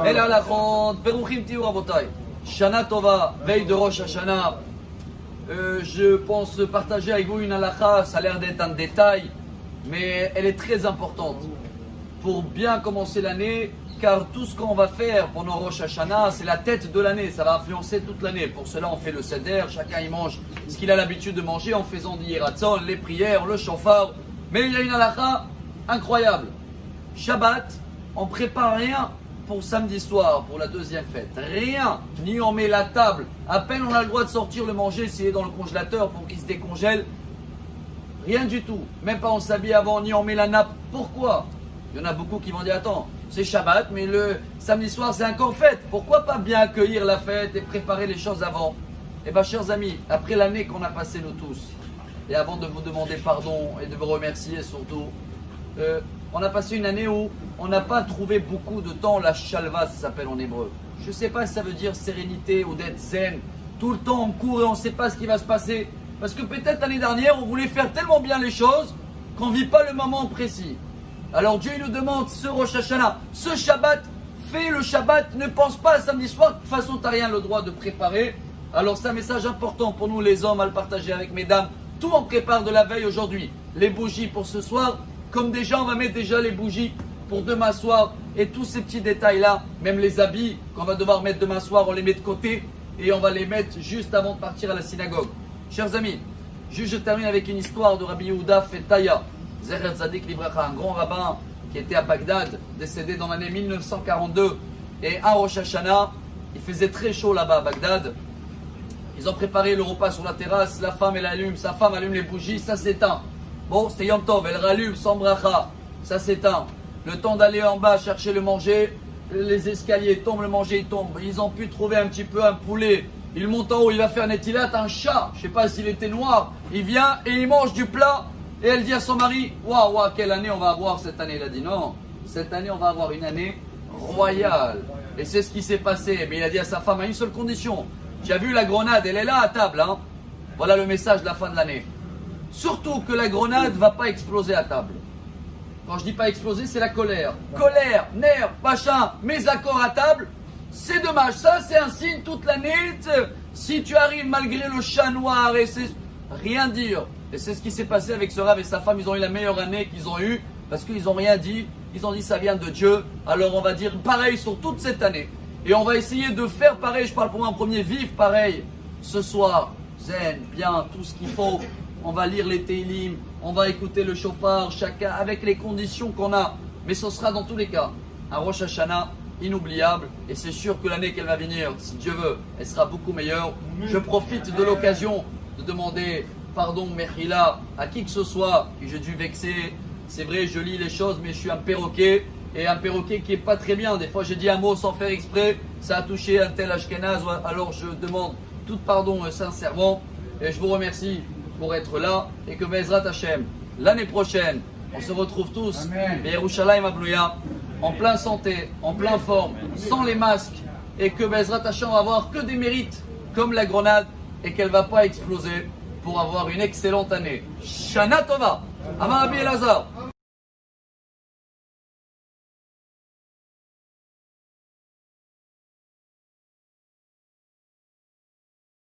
El halachot, Beruchim tiou rabotai. Shana Tova, veille de Rosh Hashanah. Je pense partager avec vous une halakha, ça a l'air d'être un détail, mais elle est très importante pour bien commencer l'année, car tout ce qu'on va faire pendant Rosh Hashanah, c'est la tête de l'année, ça va influencer toute l'année. Pour cela, on fait le seder, chacun y mange ce qu'il a l'habitude de manger en faisant des yiratzon, les prières, le shofar. Mais il y a une halakha incroyable. Shabbat, on prépare rien pour samedi soir, pour la deuxième fête. Rien, ni on met la table. À peine on a le droit de sortir le manger s'il est dans le congélateur pour qu'il se décongèle. Rien du tout. Même pas on s'habille avant, ni on met la nappe. Pourquoi? Il y en a beaucoup qui vont dire, attends, c'est Shabbat, mais le samedi soir c'est encore fête. Pourquoi pas bien accueillir la fête et préparer les choses avant? Eh bien, chers amis, après l'année qu'on a passée nous tous, et avant de vous demander pardon et de vous remercier surtout, on a passé une année où on n'a pas trouvé beaucoup de temps, la shalva, ça s'appelle en hébreu. Je ne sais pas si ça veut dire sérénité ou d'être zen. Tout le temps on court et on ne sait pas ce qui va se passer. Parce que peut-être l'année dernière, on voulait faire tellement bien les choses qu'on ne vit pas le moment précis. Alors Dieu il nous demande ce Rosh Hashanah, ce Shabbat, fais le Shabbat, ne pense pas à samedi soir, de toute façon tu n'as rien le droit de préparer. Alors c'est un message important pour nous les hommes à le partager avec mesdames. Tout on prépare de la veille aujourd'hui. Les bougies pour ce soir, comme déjà on va mettre déjà les bougies pour demain soir et tous ces petits détails là, même les habits qu'on va devoir mettre demain soir, on les met de côté et on va les mettre juste avant de partir à la synagogue. Chers amis, juste je termine avec une histoire de Rabbi Yehuda Fetaya, Zecher Tzadik Livracha, un grand rabbin qui était à Bagdad, décédé dans l'année 1942. Et un Rosh Hashanah, il faisait très chaud là-bas à Bagdad. Ils ont préparé le repas sur la terrasse, la femme elle allume, sa femme allume les bougies, ça s'éteint. Bon, c'était Yom Tov, elle rallume sans bracha, ça s'éteint. Le temps d'aller en bas chercher le manger, les escaliers tombent, le manger il tombe. Ils ont pu trouver un petit peu un poulet. Il monte en haut, il va faire Netilat, un chat, je ne sais pas s'il était noir. Il vient et il mange du plat. Et elle dit à son mari, waouh, quelle année on va avoir cette année? Il a dit non, cette année on va avoir une année royale. Et c'est ce qui s'est passé. Mais il a dit à sa femme à une seule condition. Tu as vu la grenade, elle est là à table. Hein? Voilà le message de la fin de l'année. Surtout que la grenade ne va pas exploser à table. Quand je dis pas exploser, c'est la colère. Colère, nerfs, machin, mésaccords à table, c'est dommage. Ça, c'est un signe toute l'année. Si tu arrives malgré le chat noir et c'est rien dire. Et c'est ce qui s'est passé avec ce Rav et sa femme. Ils ont eu la meilleure année qu'ils ont eue parce qu'ils n'ont rien dit. Ils ont dit ça vient de Dieu. Alors on va dire pareil sur toute cette année. Et on va essayer de faire pareil. Je parle pour moi en premier, vivre pareil. Ce soir, zen, bien, tout ce qu'il faut. On va lire les Teilim, on va écouter le shofar, chacun avec les conditions qu'on a. Mais ce sera dans tous les cas un Rosh Hashanah inoubliable. Et c'est sûr que l'année qu'elle va venir, si Dieu veut, elle sera beaucoup meilleure. Je profite de l'occasion de demander pardon, Mechila, à qui que ce soit que j'ai dû vexer. C'est vrai, je lis les choses, mais je suis un perroquet. Et un perroquet qui est pas très bien. Des fois, j'ai dit un mot sans faire exprès. Ça a touché un tel Ashkenaz. Alors, je demande tout pardon sincèrement. Et je vous remercie pour être là. Et que Bezrat Hashem, l'année prochaine, on se retrouve tous. Et Yerushalayim Ablouya, en plein santé, en plein forme, sans les masques. Et que Bezrat Hashem va avoir que des mérites, comme la grenade. Et qu'elle va pas exploser pour avoir une excellente année. Shana Tova. Amar Rabbi Elazar.